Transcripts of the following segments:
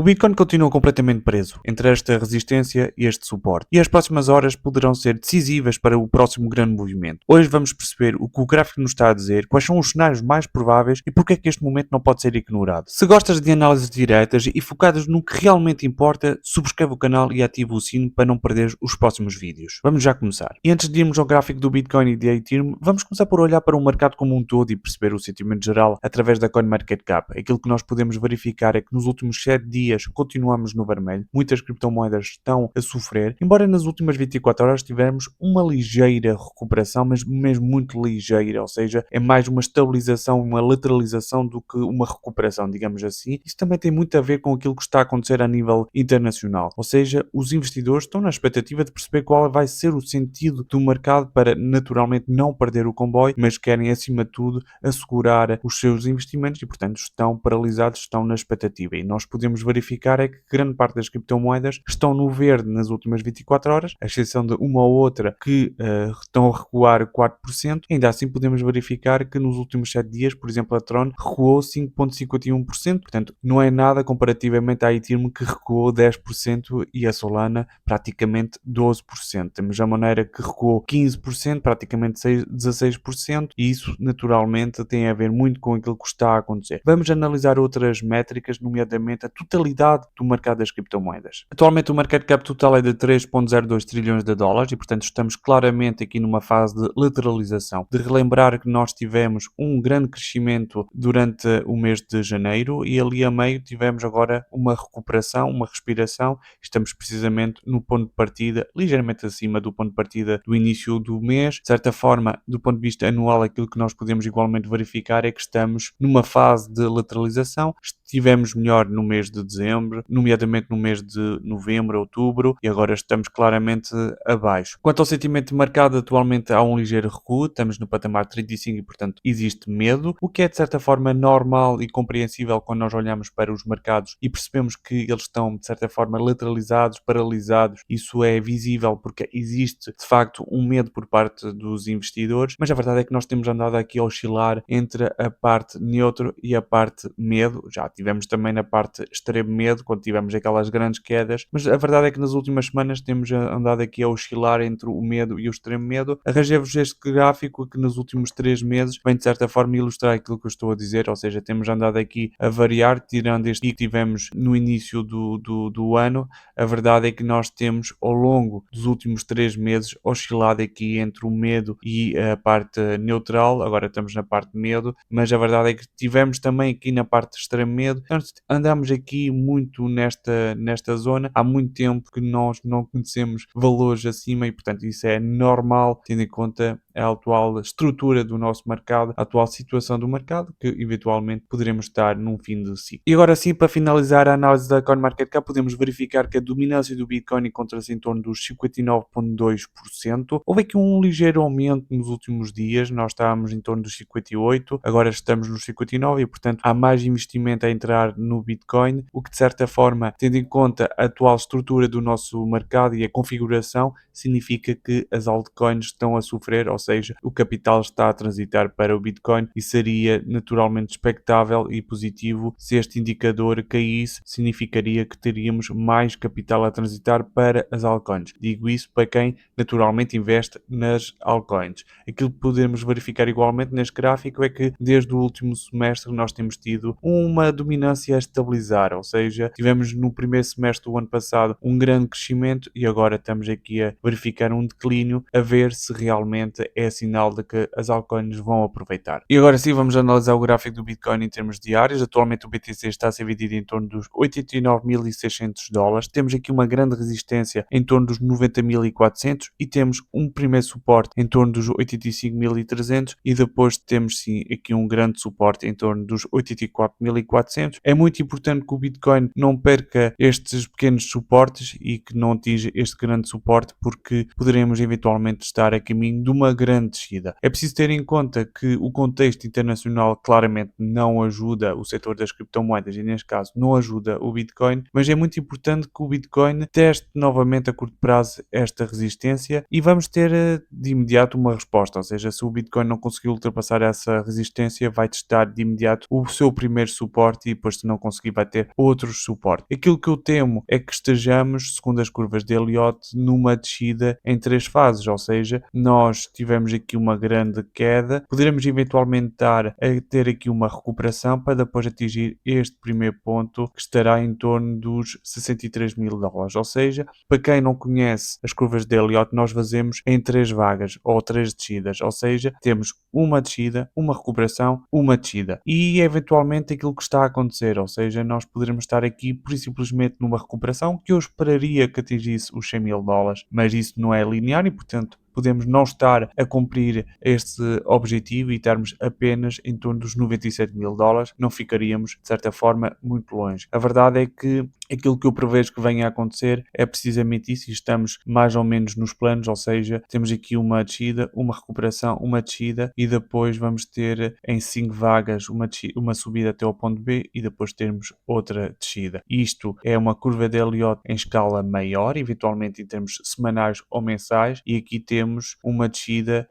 O Bitcoin continua completamente preso entre esta resistência e este suporte, e as próximas horas poderão ser decisivas para o próximo grande movimento. Hoje vamos perceber o que o gráfico nos está a dizer, quais são os cenários mais prováveis e porque é que este momento não pode ser ignorado. Se gostas de análises diretas e focadas no que realmente importa, subscreve o canal e ativa o sino para não perder os próximos vídeos. Vamos já começar. E antes de irmos ao gráfico do Bitcoin e de Ethereum, vamos começar por olhar para o mercado como um todo e perceber o sentimento geral através da CoinMarketCap. Aquilo que nós podemos verificar é que nos últimos 7 dias continuamos no vermelho, muitas criptomoedas estão a sofrer, embora nas últimas 24 horas tivemos uma ligeira recuperação, mas mesmo muito ligeira, ou seja, é mais uma estabilização, uma lateralização do que uma recuperação, digamos assim. Isso também tem muito a ver com aquilo que está a acontecer a nível internacional, ou seja, os investidores estão na expectativa de perceber qual vai ser o sentido do mercado para naturalmente não perder o comboio, mas querem acima de tudo assegurar os seus investimentos e portanto estão paralisados, estão na expectativa, e nós podemos verificar é que grande parte das criptomoedas estão no verde nas últimas 24 horas, à exceção de uma ou outra que estão a recuar 4%. Ainda assim podemos verificar que nos últimos 7 dias, por exemplo, a Tron recuou 5,51%, portanto não é nada comparativamente à Ethereum que recuou 10% e a Solana praticamente 12%. Temos a maneira que recuou 15%, praticamente 16%, e isso naturalmente tem a ver muito com aquilo que está a acontecer. Vamos analisar outras métricas, nomeadamente a totalidade do mercado das criptomoedas. Atualmente o market cap total é de 3,02 trilhões de dólares e portanto estamos claramente aqui numa fase de lateralização. De relembrar que nós tivemos um grande crescimento durante o mês de janeiro e ali a meio tivemos agora uma recuperação, uma respiração. Estamos precisamente no ponto de partida, ligeiramente acima do ponto de partida do início do mês. De certa forma, do ponto de vista anual, aquilo que nós podemos igualmente verificar é que estamos numa fase de lateralização. Estivemos melhor no mês de dezembro, nomeadamente no mês de novembro, outubro, e agora estamos claramente abaixo. Quanto ao sentimento de mercado, atualmente há um ligeiro recuo, estamos no patamar 35 e, portanto, existe medo, o que é de certa forma normal e compreensível quando nós olhamos para os mercados e percebemos que eles estão de certa forma lateralizados, paralisados. Isso é visível porque existe de facto um medo por parte dos investidores, mas a verdade é que nós temos andado aqui a oscilar entre a parte neutro e a parte medo. Já tivemos também na parte extremo medo, quando tivemos aquelas grandes quedas, mas a verdade é que nas últimas semanas temos andado aqui a oscilar entre o medo e o extremo medo. Arranjei-vos este gráfico que nos últimos 3 meses vem de certa forma ilustrar aquilo que eu estou a dizer, ou seja, temos andado aqui a variar, tirando este pico que tivemos no início do ano. A verdade é que nós temos ao longo dos últimos 3 meses oscilado aqui entre o medo e a parte neutral. Agora estamos na parte medo, mas a verdade é que tivemos também aqui na parte extremo medo. Então, andamos aqui muito nesta zona. Há muito tempo que nós não conhecemos valores acima e, portanto, isso é normal, tendo em conta a atual estrutura do nosso mercado, a atual situação do mercado, que eventualmente poderemos estar num fim de ciclo. E agora sim, para finalizar a análise da CoinMarketCap, podemos verificar que a dominância do Bitcoin encontra-se em torno dos 59,2%. Houve aqui um ligeiro aumento nos últimos dias, nós estávamos em torno dos 58%, agora estamos nos 59% e, portanto, há mais investimento a entrar no Bitcoin, o que de certa forma, tendo em conta a atual estrutura do nosso mercado e a configuração, significa que as altcoins estão a sofrer, ou seja, o capital está a transitar para o Bitcoin e seria naturalmente expectável e positivo se este indicador caísse, significaria que teríamos mais capital a transitar para as altcoins. Digo isso para quem naturalmente investe nas altcoins. Aquilo que podemos verificar igualmente neste gráfico é que desde o último semestre nós temos tido uma dominância a estabilizar, ou seja, tivemos no primeiro semestre do ano passado um grande crescimento e agora estamos aqui a verificar um declínio, a ver se realmente é sinal de que as altcoins vão aproveitar. E agora sim vamos analisar o gráfico do Bitcoin em termos diários. Atualmente o BTC está a ser vendido em torno dos 89.600 dólares. Temos aqui uma grande resistência em torno dos 90.400 e temos um primeiro suporte em torno dos 85.300 e depois temos sim aqui um grande suporte em torno dos 84.400. É muito importante que o Bitcoin não perca estes pequenos suportes e que não atinja este grande suporte, porque poderemos eventualmente estar a caminho de uma grande descida. É preciso ter em conta que o contexto internacional claramente não ajuda o setor das criptomoedas e, neste caso, não ajuda o Bitcoin, mas é muito importante que o Bitcoin teste novamente a curto prazo esta resistência e vamos ter de imediato uma resposta, ou seja, se o Bitcoin não conseguir ultrapassar essa resistência, vai testar de imediato o seu primeiro suporte e depois, se não conseguir, vai ter outros suportes. Aquilo que eu temo é que estejamos, segundo as curvas de Elliott, numa descida em 3 fases, ou seja, nós tivemos aqui uma grande queda, poderemos eventualmente estar a ter aqui uma recuperação para depois atingir este primeiro ponto que estará em torno dos 63 mil dólares, ou seja, para quem não conhece as curvas de Elliott, nós fazemos em 3 vagas ou 3 descidas, ou seja, temos uma descida, uma recuperação, uma descida e eventualmente aquilo que está a acontecer, ou seja, nós poderemos estar aqui por simplesmente numa recuperação que eu esperaria que atingisse os 100 mil dólares, mas isso não é linear e portanto podemos não estar a cumprir este objetivo e estarmos apenas em torno dos 97 mil dólares, não ficaríamos, de certa forma, muito longe. A verdade é que aquilo que eu prevejo que venha a acontecer é precisamente isso e estamos mais ou menos nos planos, ou seja, temos aqui uma descida, uma recuperação, uma descida e depois vamos ter em 5 vagas uma subida até ao ponto B e depois termos outra descida. Isto é uma curva de Elliott em escala maior, eventualmente em termos semanais ou mensais, e aqui temos uma descida,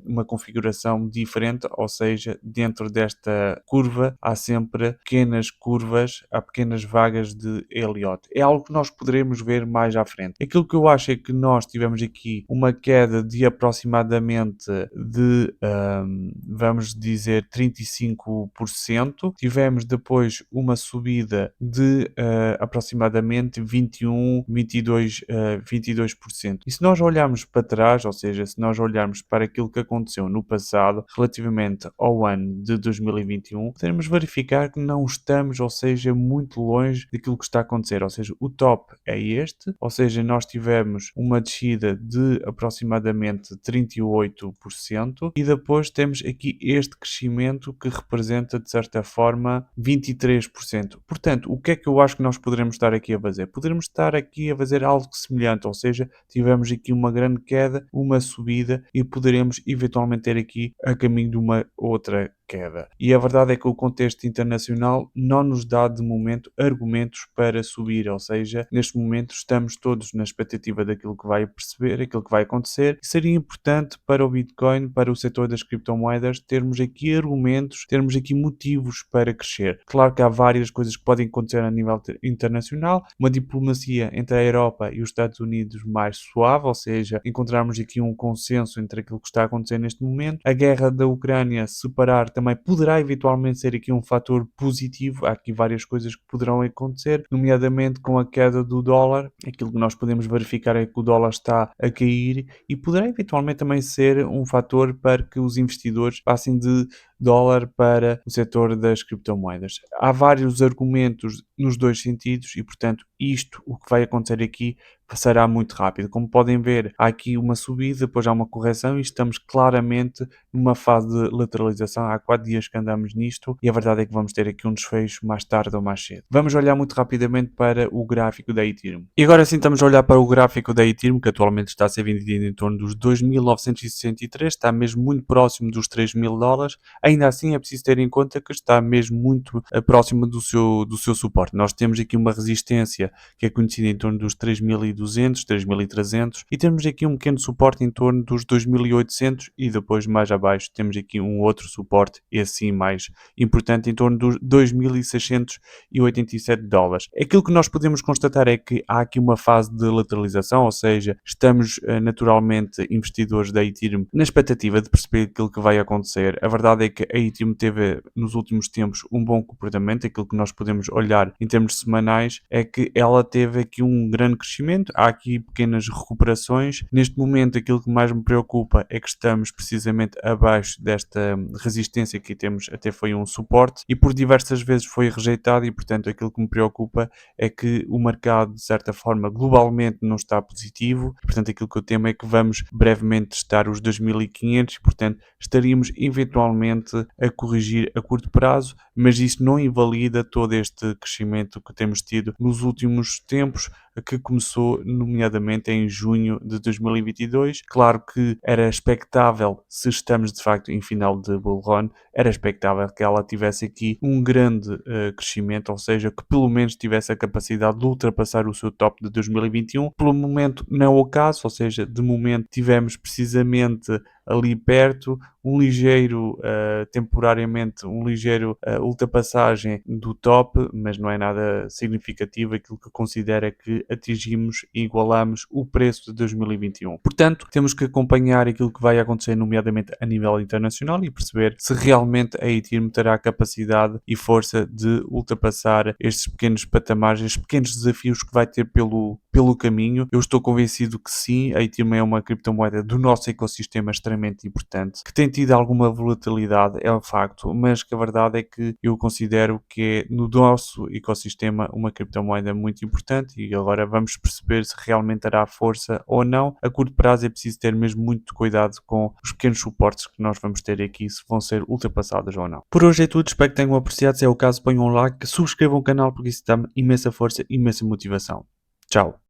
uma configuração diferente, ou seja, dentro desta curva há sempre pequenas curvas, há pequenas vagas de Elliott. É algo que nós poderemos ver mais à frente. Aquilo que eu acho é que nós tivemos aqui uma queda de aproximadamente de, vamos dizer, 35%. Tivemos depois uma subida de aproximadamente 21, 22, 22%. E se nós olharmos para trás, ou seja, se nós olharmos para aquilo que aconteceu no passado relativamente ao ano de 2021, podemos verificar que não estamos, ou seja, muito longe daquilo que está a acontecer, ou seja, o top é este, ou seja, nós tivemos uma descida de aproximadamente 38% e depois temos aqui este crescimento que representa de certa forma 23%. Portanto, o que é que eu acho que nós poderemos estar aqui a fazer? Poderemos estar aqui a fazer algo semelhante, ou seja, tivemos aqui uma grande queda, uma subida e poderemos eventualmente ter aqui a caminho de uma outra queda. E a verdade é que o contexto internacional não nos dá de momento argumentos para subir, ou seja, neste momento estamos todos na expectativa daquilo que vai perceber, aquilo que vai acontecer, e seria importante para o Bitcoin, para o setor das criptomoedas, termos aqui argumentos, termos aqui motivos para crescer. Claro que há várias coisas que podem acontecer a nível internacional, uma diplomacia entre a Europa e os Estados Unidos mais suave, ou seja, encontrarmos aqui um consenso entre aquilo que está a acontecer neste momento, a guerra da Ucrânia separar também poderá eventualmente ser aqui um fator positivo. Há aqui várias coisas que poderão acontecer, nomeadamente com a queda do dólar. Aquilo que nós podemos verificar é que o dólar está a cair e poderá eventualmente também ser um fator para que os investidores passem de dólar para o setor das criptomoedas. Há vários argumentos nos dois sentidos e, portanto, isto, o que vai acontecer aqui, passará muito rápido. Como podem ver, há aqui uma subida, depois há uma correção e estamos claramente numa fase de lateralização. Há 4 dias que andamos nisto e a verdade é que vamos ter aqui um desfecho mais tarde ou mais cedo. Vamos olhar muito rapidamente para o gráfico da Ethereum. E agora sim estamos a olhar para o gráfico da Ethereum, que atualmente está a ser vendido em torno dos 2.963, está mesmo muito próximo dos 3.000 dólares. Ainda assim é preciso ter em conta que está mesmo muito próximo do seu suporte. Nós temos aqui uma resistência que é conhecida em torno dos 3.200, 3.300 e temos aqui um pequeno suporte em torno dos 2.800 e depois mais abaixo temos aqui um outro suporte, esse sim mais importante, em torno dos 2.687 dólares. Aquilo que nós podemos constatar é que há aqui uma fase de lateralização, ou seja, estamos naturalmente investidores da Ethereum na expectativa de perceber aquilo que vai acontecer. A verdade é que a Ethereum teve nos últimos tempos um bom comportamento. Aquilo que nós podemos olhar em termos semanais é que ela teve aqui um grande crescimento, há aqui pequenas recuperações. Neste momento aquilo que mais me preocupa é que estamos precisamente abaixo desta resistência que temos, até foi um suporte e por diversas vezes foi rejeitado e portanto aquilo que me preocupa é que o mercado de certa forma globalmente não está positivo, portanto aquilo que eu temo é que vamos brevemente testar os 2.500 e portanto estaríamos eventualmente a corrigir a curto prazo, mas isso não invalida todo este crescimento que temos tido nos últimos tempos. que começou nomeadamente em junho de 2022. Claro que era expectável, se estamos de facto em final de bull run, era expectável que ela tivesse aqui um grande crescimento, ou seja, que pelo menos tivesse a capacidade de ultrapassar o seu top de 2021. Pelo momento não é o caso, ou seja, de momento tivemos precisamente ali perto, temporariamente, um ligeiro ultrapassagem do top, mas não é nada significativo. Aquilo que considero é que atingimos e igualamos o preço de 2021. Portanto, temos que acompanhar aquilo que vai acontecer, nomeadamente a nível internacional, e perceber se realmente a Ethereum terá a capacidade e força de ultrapassar estes pequenos patamares, estes pequenos desafios que vai ter pelo caminho. Eu estou convencido que sim, a Ethereum é uma criptomoeda do nosso ecossistema extremamente importante, que tem tido alguma volatilidade, é um facto, mas que a verdade é que eu considero que é no nosso ecossistema uma criptomoeda muito importante, e agora vamos perceber se realmente terá força ou não. A curto prazo é preciso ter mesmo muito cuidado com os pequenos suportes que nós vamos ter aqui, se vão ser ultrapassados ou não. Por hoje é tudo, espero que tenham apreciado. Se é o caso, ponham um like, subscrevam o canal porque isso dá-me imensa força e imensa motivação. Tchau!